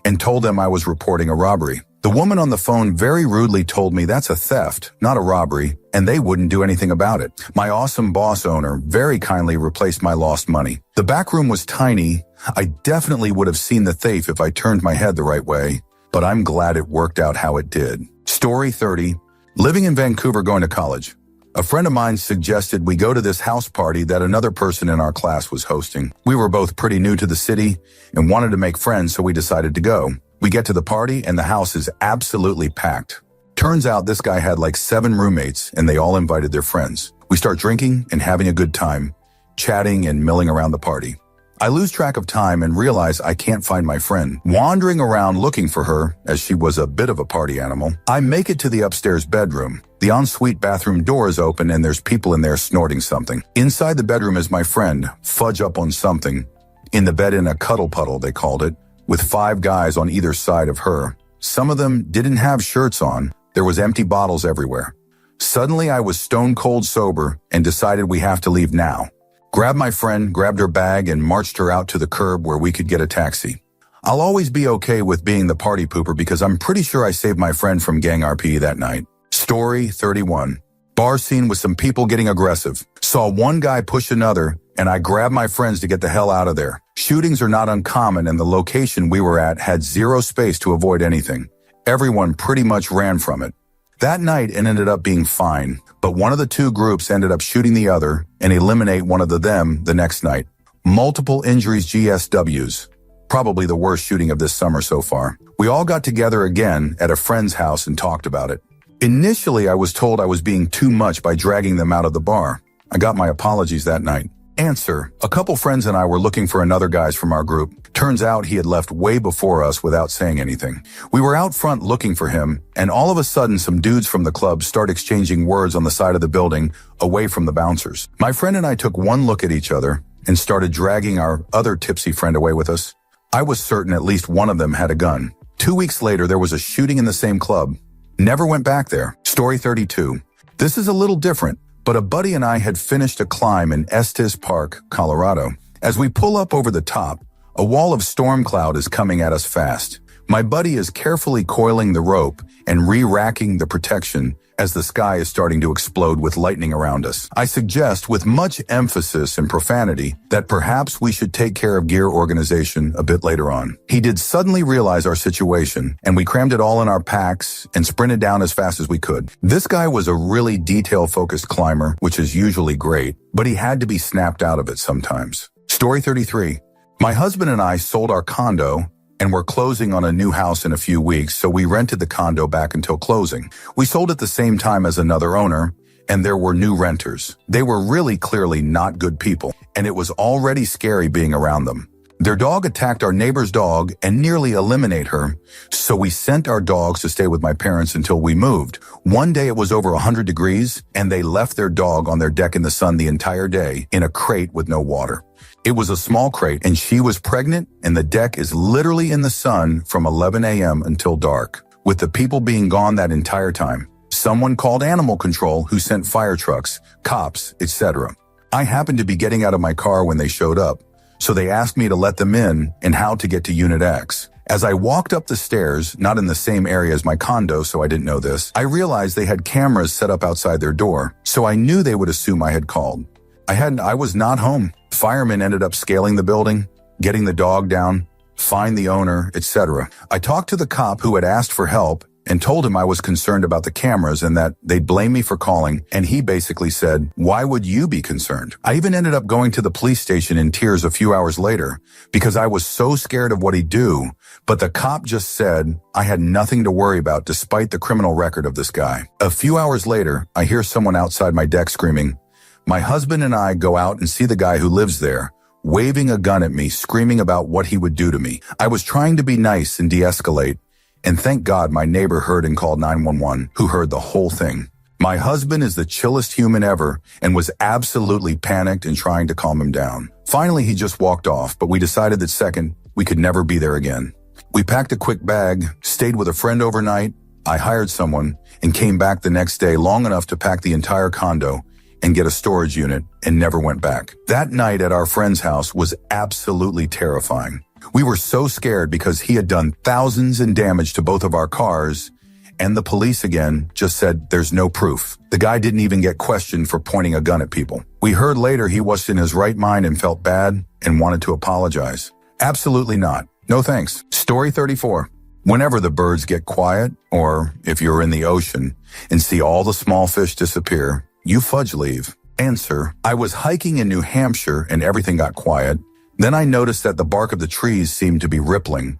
and told them I was reporting a robbery. The woman on the phone very rudely told me that's a theft, not a robbery, and they wouldn't do anything about it. My awesome boss owner very kindly replaced my lost money. The back room was tiny. I definitely would have seen the thief if I turned my head the right way, but I'm glad it worked out how it did. Story 30. Living in Vancouver going to college. A friend of mine suggested we go to this house party that another person in our class was hosting. We were both pretty new to the city and wanted to make friends, so we decided to go. We get to the party and the house is absolutely packed. Turns out this guy had like 7 roommates and they all invited their friends. We start drinking and having a good time, chatting and milling around the party. I lose track of time and realize I can't find my friend. Wandering around looking for her, as she was a bit of a party animal, I make it to the upstairs bedroom. The ensuite bathroom door is open and there's people in there snorting something. Inside the bedroom is my friend, fudge up on something. In the bed in a cuddle puddle, they called it, with 5 guys on either side of her. Some of them didn't have shirts on. There was empty bottles everywhere. Suddenly I was stone cold sober and decided we have to leave now. Grabbed my friend, grabbed her bag, and marched her out to the curb where we could get a taxi. I'll always be okay with being the party pooper because I'm pretty sure I saved my friend from gang RP that night. Story 31. Bar scene with some people getting aggressive. Saw one guy push another, and I grabbed my friends to get the hell out of there. Shootings are not uncommon, and the location we were at had 0 space to avoid anything. Everyone pretty much ran from it. That night it ended up being fine, but one of the 2 groups ended up shooting the other and eliminate one of them the next night. Multiple injuries GSWs. Probably the worst shooting of this summer so far. We all got together again at a friend's house and talked about it. Initially, I was told I was being too much by dragging them out of the bar. I got my apologies that night. Answer. A couple friends and I were looking for another guy from our group. Turns out he had left way before us without saying anything. We were out front looking for him, and all of a sudden some dudes from the club start exchanging words on the side of the building away from the bouncers. My friend and I took one look at each other and started dragging our other tipsy friend away with us. I was certain at least one of them had a gun. 2 weeks later, there was a shooting in the same club. Never went back there. Story 32. This is a little different, but a buddy and I had finished a climb in Estes Park, Colorado. As we pull up over the top, a wall of storm cloud is coming at us fast. My buddy is carefully coiling the rope and re-racking the protection as the sky is starting to explode with lightning around us. I suggest, with much emphasis and profanity, that perhaps we should take care of gear organization a bit later on. He did suddenly realize our situation, and we crammed it all in our packs and sprinted down as fast as we could. This guy was a really detail-focused climber, which is usually great, but he had to be snapped out of it sometimes. Story 33. My husband and I sold our condo and we're closing on a new house in a few weeks, so we rented the condo back until closing. We sold at the same time as another owner, and there were new renters. They were really clearly not good people, and it was already scary being around them. Their dog attacked our neighbor's dog and nearly eliminated her, so we sent our dogs to stay with my parents until we moved. One day it was over 100 degrees, and they left their dog on their deck in the sun the entire day in a crate with no water. It was a small crate, and she was pregnant, and the deck is literally in the sun from 11 a.m. until dark, with the people being gone that entire time. Someone called animal control, who sent fire trucks, cops, etc. I happened to be getting out of my car when they showed up, so they asked me to let them in and how to get to Unit X. As I walked up the stairs, not in the same area as my condo, so I didn't know this, I realized they had cameras set up outside their door, so I knew they would assume I had called. I was not home. Firemen ended up scaling the building, getting the dog down, find the owner, etc. I talked to the cop who had asked for help and told him I was concerned about the cameras and that they'd blame me for calling, and he basically said, "Why would you be concerned?" I even ended up going to the police station in tears a few hours later because I was so scared of what he'd do, but the cop just said I had nothing to worry about despite the criminal record of this guy. A few hours later, I hear someone outside my deck screaming. My husband and I go out and see the guy who lives there, waving a gun at me, screaming about what he would do to me. I was trying to be nice and de-escalate, and thank God my neighbor heard and called 911, who heard the whole thing. My husband is the chillest human ever and was absolutely panicked and trying to calm him down. Finally, he just walked off, but we decided that second, we could never be there again. We packed a quick bag, stayed with a friend overnight, I hired someone, and came back the next day long enough to pack the entire condo and get a storage unit, and never went back. That night at our friend's house was absolutely terrifying. We were so scared because he had done thousands in damage to both of our cars, and the police again just said there's no proof. The guy didn't even get questioned for pointing a gun at people. We heard later he wasn't in his right mind and felt bad and wanted to apologize. Absolutely not. No thanks. Story 34. Whenever the birds get quiet, or if you're in the ocean and see all the small fish disappear, you fudge leave. Answer: I was hiking in New Hampshire and everything got quiet. Then I noticed that the bark of the trees seemed to be rippling.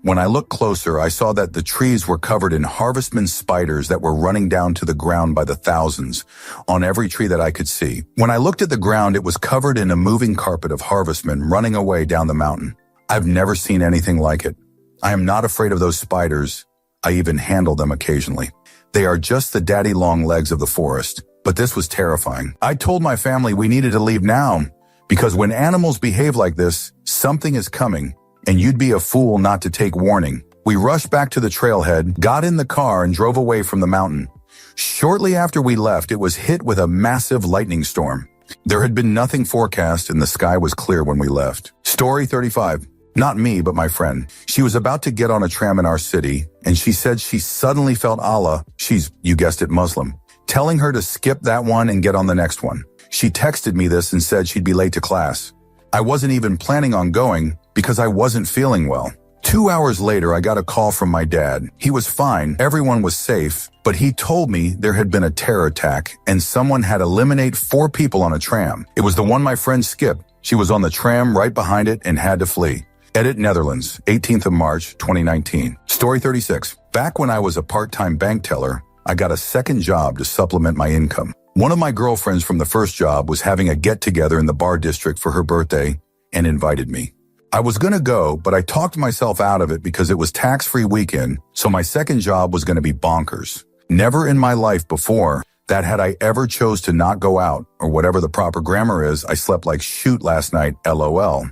When I looked closer, I saw that the trees were covered in harvestman spiders that were running down to the ground by the thousands on every tree that I could see. When I looked at the ground, it was covered in a moving carpet of harvestmen running away down the mountain. I've never seen anything like it. I am not afraid of those spiders. I even handle them occasionally. They are just the daddy long legs of the forest. But this was terrifying. I told my family we needed to leave now because when animals behave like this, something is coming, and you'd be a fool not to take warning. We rushed back to the trailhead, got in the car, and drove away from the mountain. Shortly after we left, it was hit with a massive lightning storm. There had been nothing forecast, and the sky was clear when we left. Story 35. Not me, but my friend. She was about to get on a tram in our city, and she said she suddenly felt Allah, she's, you guessed it, Muslim, telling her to skip that one and get on the next one. She texted me this and said she'd be late to class. I wasn't even planning on going because I wasn't feeling well. 2 hours later, I got a call from my dad. He was fine, everyone was safe, but he told me there had been a terror attack and someone had eliminated 4 people on a tram. It was the one my friend skipped. She was on the tram right behind it and had to flee. Edit Netherlands, 18th of March, 2019. Story 36. Back when I was a part-time bank teller, I got a second job to supplement my income. One of my girlfriends from the first job was having a get-together in the bar district for her birthday and invited me. I was going to go, but I talked myself out of it because it was tax-free weekend, so my second job was going to be bonkers. Never in my life before that had I ever chose to not go out, or whatever the proper grammar is. I slept like shoot last night, LOL.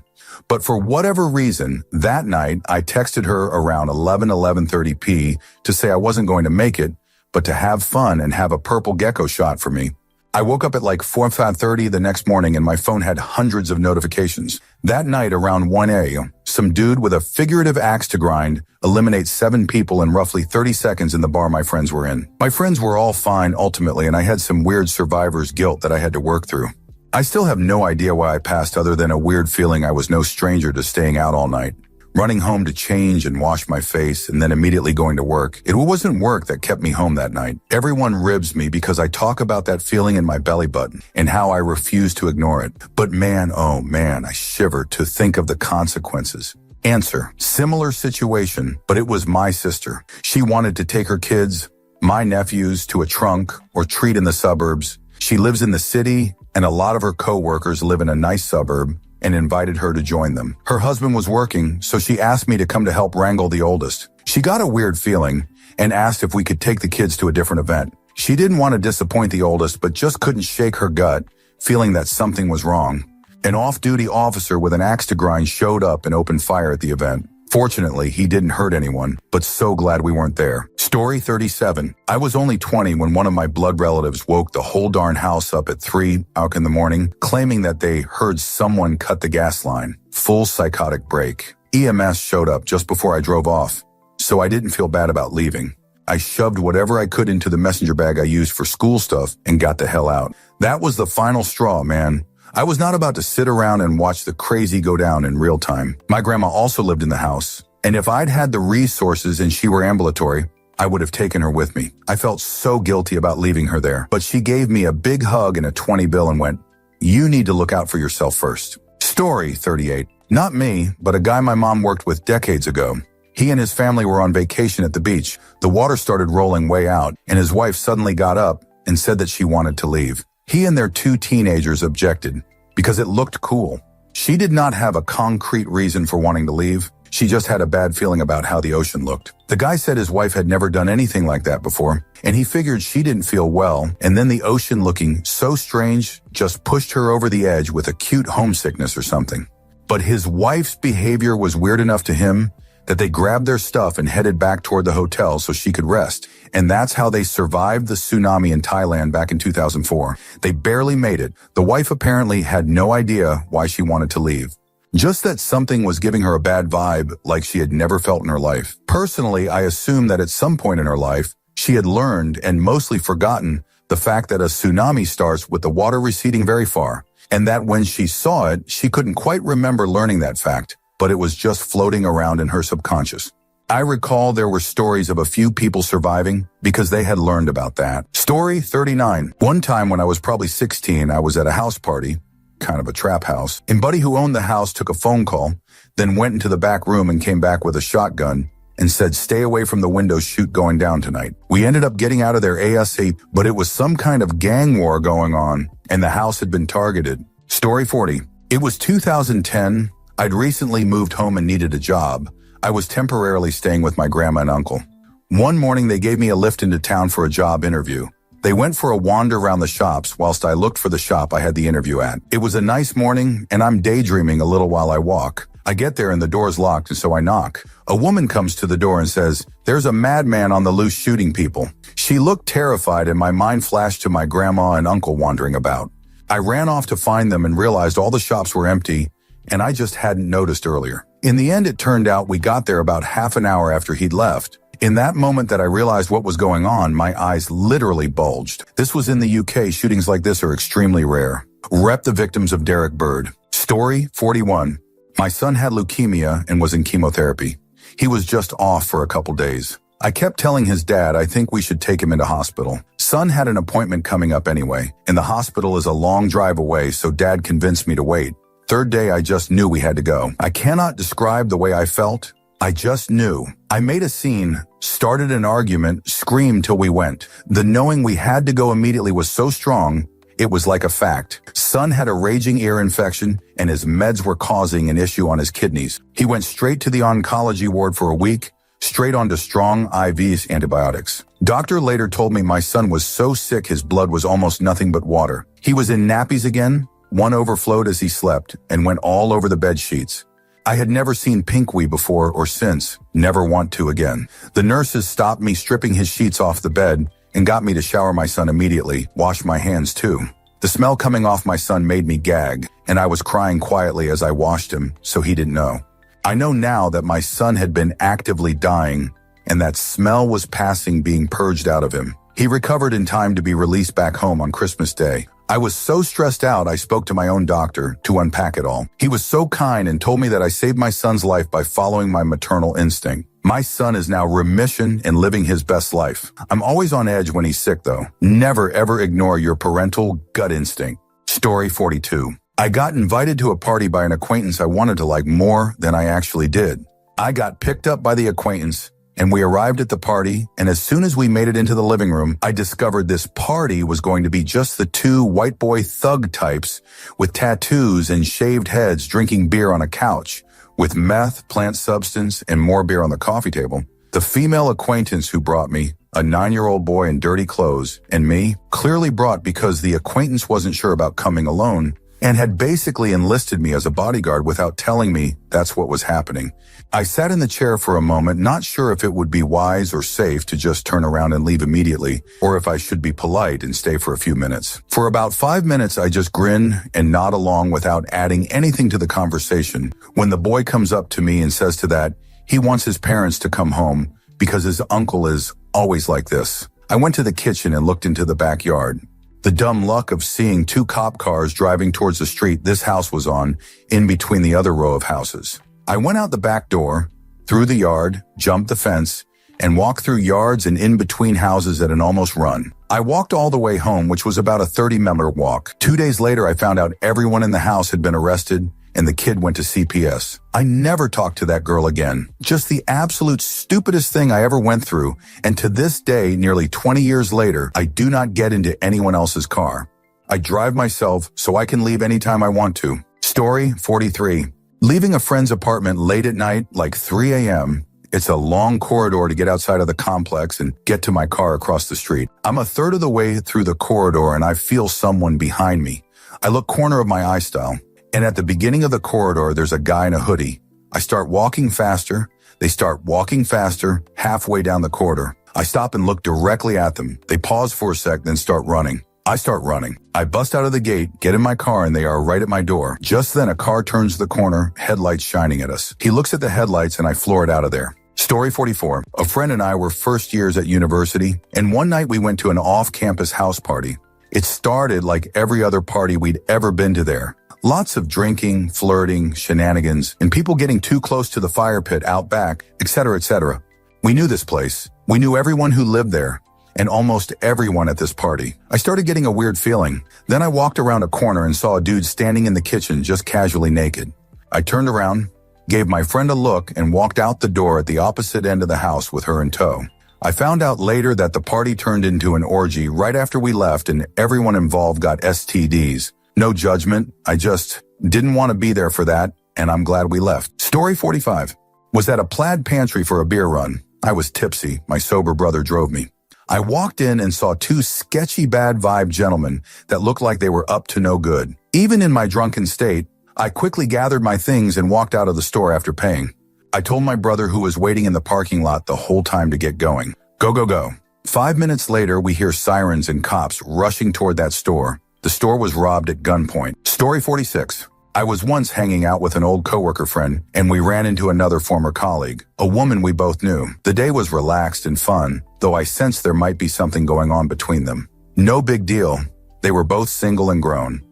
But for whatever reason, that night, I texted her around 11:30 p to say I wasn't going to make it, but to have fun and have a purple gecko shot for me. I woke up at like 4:30 the next morning and my phone had hundreds of notifications. That night around 1 a.m., some dude with a figurative axe to grind eliminates 7 people in roughly 30 seconds in the bar my friends were in. My friends were all fine ultimately, and I had some weird survivor's guilt that I had to work through. I still have no idea why I passed other than a weird feeling I was no stranger to staying out all night. Running home to change and wash my face and then immediately going to work. It wasn't work that kept me home that night. Everyone ribs me because I talk about that feeling in my belly button and how I refuse to ignore it. But man, oh man, I shiver to think of the consequences. Answer: similar situation, but it was my sister. She wanted to take her kids, my nephews, to a trunk or treat in the suburbs. She lives in the city and a lot of her co-workers live in a nice suburb, and invited her to join them. Her husband was working, so she asked me to come to help wrangle the oldest. She got a weird feeling and asked if we could take the kids to a different event. She didn't want to disappoint the oldest, but just couldn't shake her gut, feeling that something was wrong. An off-duty officer with an axe to grind showed up and opened fire at the event. Fortunately, he didn't hurt anyone, but so glad we weren't there. Story 37. I was only 20 when one of my blood relatives woke the whole darn house up at 3 o'clock in the morning, claiming that they heard someone cut the gas line. Full psychotic break. EMS showed up just before I drove off, so I didn't feel bad about leaving. I shoved whatever I could into the messenger bag I used for school stuff and got the hell out. That was the final straw, man. I was not about to sit around and watch the crazy go down in real time. My grandma also lived in the house, and if I'd had the resources and she were ambulatory, I would have taken her with me. I felt so guilty about leaving her there, but she gave me a big hug and a 20 bill and went, "You need to look out for yourself first." Story 38. Not me, but a guy my mom worked with decades ago. He and his family were on vacation at the beach. The water started rolling way out, and his wife suddenly got up and said that she wanted to leave. He and their 2 teenagers objected because it looked cool. She did not have a concrete reason for wanting to leave. She just had a bad feeling about how the ocean looked. The guy said his wife had never done anything like that before, and he figured she didn't feel well, and then the ocean looking so strange just pushed her over the edge with acute homesickness or something. But his wife's behavior was weird enough to him that they grabbed their stuff and headed back toward the hotel so she could rest. And that's how they survived the tsunami in Thailand back in 2004. They barely made it. The wife apparently had no idea why she wanted to leave. Just that something was giving her a bad vibe like she had never felt in her life. Personally, I assume that at some point in her life, she had learned and mostly forgotten the fact that a tsunami starts with the water receding very far, and that when she saw it, she couldn't quite remember learning that fact, but it was just floating around in her subconscious. I recall there were stories of a few people surviving because they had learned about that. Story 39. One time when I was probably 16, I was at a house party, kind of a trap house, and buddy who owned the house took a phone call, then went into the back room and came back with a shotgun and said, "Stay away from the window shoot going down tonight." We ended up getting out of there ASAP, but it was some kind of gang war going on and the house had been targeted. Story 40. It was 2010. I'd recently moved home and needed a job. I was temporarily staying with my grandma and uncle. One morning, they gave me a lift into town for a job interview. They went for a wander around the shops whilst I looked for the shop I had the interview at. It was a nice morning, and I'm daydreaming a little while I walk. I get there and the door's locked, and so I knock. A woman comes to the door and says, "There's a madman on the loose shooting people." She looked terrified, and my mind flashed to my grandma and uncle wandering about. I ran off to find them and realized all the shops were empty, and I just hadn't noticed earlier. In the end, it turned out we got there about half an hour after he'd left. In that moment that I realized what was going on, my eyes literally bulged. This was in the UK. Shootings like this are extremely rare. Rep the victims of Derek Bird. Story 41. My son had leukemia and was in chemotherapy. He was just off for a couple days. I kept telling his dad I think we should take him into hospital. Son had an appointment coming up anyway, and the hospital is a long drive away, so dad convinced me to wait. Third day, I just knew we had to go. I cannot describe the way I felt. I just knew. I made a scene, started an argument, screamed till we went. The knowing we had to go immediately was so strong, it was like a fact. Son had a raging ear infection, and his meds were causing an issue on his kidneys. He went straight to the oncology ward for a week, straight onto strong IVs antibiotics. Doctor later told me my son was so sick his blood was almost nothing but water. He was in nappies again. One overflowed as he slept and went all over the bed sheets. I had never seen pink-wee before or since, never want to again. The nurses stopped me stripping his sheets off the bed and got me to shower my son immediately, wash my hands too. The smell coming off my son made me gag, and I was crying quietly as I washed him, so he didn't know. I know now that my son had been actively dying, and that smell was passing being purged out of him. He recovered in time to be released back home on Christmas Day. I was so stressed out I spoke to my own doctor to unpack it all. He was so kind and told me that I saved my son's life by following my maternal instinct. My son is now remission and living his best life. I'm always on edge when he's sick though. Never ever ignore your parental gut instinct. Story 42. I got invited to a party by an acquaintance I wanted to like more than I actually did. I got picked up by the acquaintance and we arrived at the party, and as soon as we made it into the living room, I discovered this party was going to be just the two white boy thug types with tattoos and shaved heads drinking beer on a couch, with meth, plant substance, and more beer on the coffee table. The female acquaintance who brought me, a 9-year-old boy in dirty clothes, and me, clearly brought because the acquaintance wasn't sure about coming alone, and had basically enlisted me as a bodyguard without telling me that's what was happening. I sat in the chair for a moment, not sure if it would be wise or safe to just turn around and leave immediately, or if I should be polite and stay for a few minutes. For about 5 minutes, I just grin and nod along without adding anything to the conversation, when the boy comes up to me and says to that, he wants his parents to come home because his uncle is always like this. I went to the kitchen and looked into the backyard. The dumb luck of seeing 2 cop cars driving towards the street this house was on, in between the other row of houses. I went out the back door, through the yard, jumped the fence, and walked through yards and in between houses at an almost run. I walked all the way home, which was about a 30-minute walk. 2 days later, I found out everyone in the house had been arrested, and the kid went to CPS. I never talked to that girl again. Just the absolute stupidest thing I ever went through, and to this day, nearly 20 years later, I do not get into anyone else's car. I drive myself so I can leave anytime I want to. Story 43. Leaving a friend's apartment late at night, like 3 a.m., it's a long corridor to get outside of the complex and get to my car across the street. I'm a third of the way through the corridor and I feel someone behind me. I look corner of my eye style. And at the beginning of the corridor, there's a guy in a hoodie. I start walking faster. They start walking faster, halfway down the corridor. I stop and look directly at them. They pause for a sec, then start running. I start running. I bust out of the gate, get in my car, and they are right at my door. Just then, a car turns the corner, headlights shining at us. He looks at the headlights, and I floor it out of there. Story 44. A friend and I were first years at university, and one night we went to an off-campus house party. It started like every other party we'd ever been to there. Lots of drinking, flirting, shenanigans, and people getting too close to the fire pit out back, etc., etc. We knew this place. We knew everyone who lived there, and almost everyone at this party. I started getting a weird feeling. Then I walked around a corner and saw a dude standing in the kitchen just casually naked. I turned around, gave my friend a look, and walked out the door at the opposite end of the house with her in tow. I found out later that the party turned into an orgy right after we left and everyone involved got STDs. No judgment, I just didn't want to be there for that, and I'm glad we left. Story 45. Was at a plaid pantry for a beer run. I was tipsy, my sober brother drove me. I walked in and saw 2 sketchy bad vibe gentlemen that looked like they were up to no good. Even in my drunken state, I quickly gathered my things and walked out of the store after paying. I told my brother who was waiting in the parking lot the whole time to get going. Go, go, go. 5 minutes later, we hear sirens and cops rushing toward that store. The store was robbed at gunpoint. Story 46. I was once hanging out with an old coworker friend, and we ran into another former colleague, a woman we both knew. The day was relaxed and fun, though I sensed there might be something going on between them. No big deal. They were both single and grown.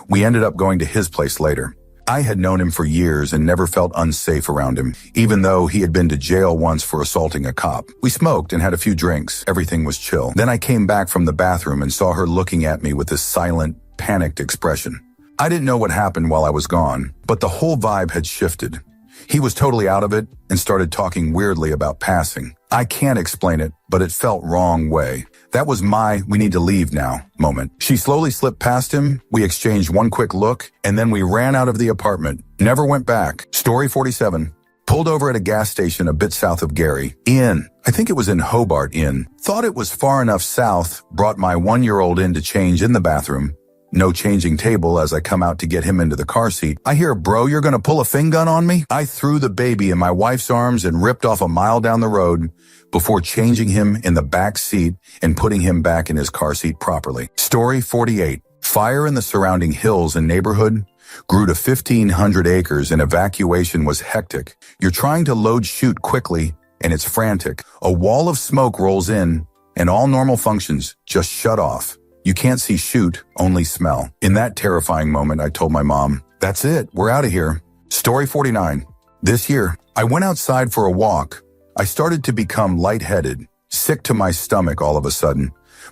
We ended up going to his place later. I had known him for years and never felt unsafe around him, even though he had been to jail once for assaulting a cop. We smoked and had a few drinks. Everything was chill. Then I came back from the bathroom and saw her looking at me with this silent, panicked expression. I didn't know what happened while I was gone, but the whole vibe had shifted. He was totally out of it and started talking weirdly about passing. I can't explain it, but it felt wrong way. That was my "we need to leave now" moment. She slowly slipped past him, we exchanged one quick look, and then we ran out of the apartment. Never went back. Story 47. Pulled over at a gas station a bit south of Gary. I think it was in Hobart Inn. Thought it was far enough south, brought my 1-year-old in to change in the bathroom. No changing table as I come out to get him into the car seat. I hear, "Bro, you're gonna pull a fin gun on me?" I threw the baby in my wife's arms and ripped off a mile down the road before changing him in the back seat and putting him back in his car seat properly. Story 48. Fire in the surrounding hills and neighborhood grew to 1,500 acres and evacuation was hectic. You're trying to load chute quickly and it's frantic. A wall of smoke rolls in and all normal functions just shut off. You can't see chute, only smell. In that terrifying moment, I told my mom, "That's it, we're out of here." Story 49. This year, I went outside for a walk. I started to become lightheaded, sick to my stomach all of a sudden,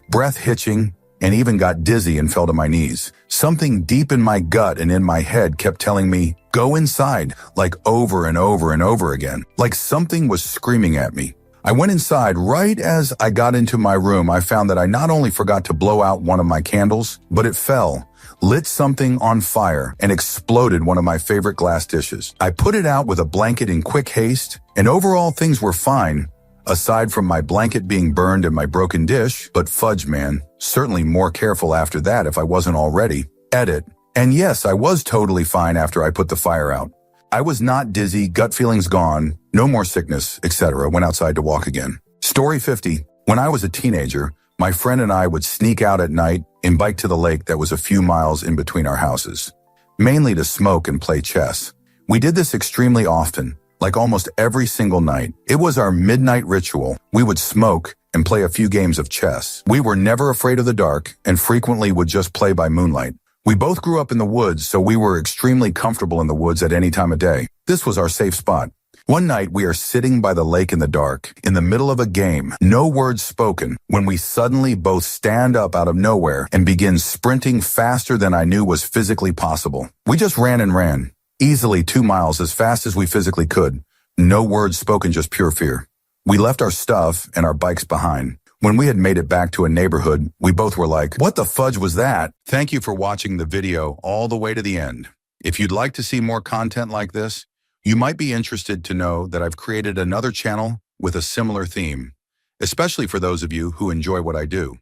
breath hitching, and even got dizzy and fell to my knees. Something deep in my gut and in my head kept telling me, "Go inside," like over and over and over again, like something was screaming at me. I went inside. Right as I got into my room, I found that I not only forgot to blow out one of my candles, but it fell, lit something on fire, and exploded one of my favorite glass dishes. I put it out with a blanket in quick haste, and overall things were fine, aside from my blanket being burned and my broken dish, but fudge man, certainly more careful after that if I wasn't already. Edit. And yes, I was totally fine after I put the fire out. I was not dizzy, gut feelings gone, no more sickness, etc. Went outside to walk again. Story 50. When I was a teenager, my friend and I would sneak out at night and bike to the lake that was a few miles in between our houses, mainly to smoke and play chess. We did this extremely often, like almost every single night. It was our midnight ritual. We would smoke and play a few games of chess. We were never afraid of the dark and frequently would just play by moonlight. We both grew up in the woods, so we were extremely comfortable in the woods at any time of day. This was our safe spot. One night, we are sitting by the lake in the dark, in the middle of a game, no words spoken, when we suddenly both stand up out of nowhere and begin sprinting faster than I knew was physically possible. We just ran and ran, easily 2 miles as fast as we physically could. No words spoken, just pure fear. We left our stuff and our bikes behind. When we had made it back to a neighborhood, we both were like, "What the fudge was that?" Thank you for watching the video all the way to the end. If you'd like to see more content like this, you might be interested to know that I've created another channel with a similar theme, especially for those of you who enjoy what I do.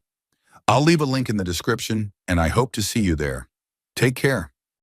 I'll leave a link in the description, and I hope to see you there. Take care.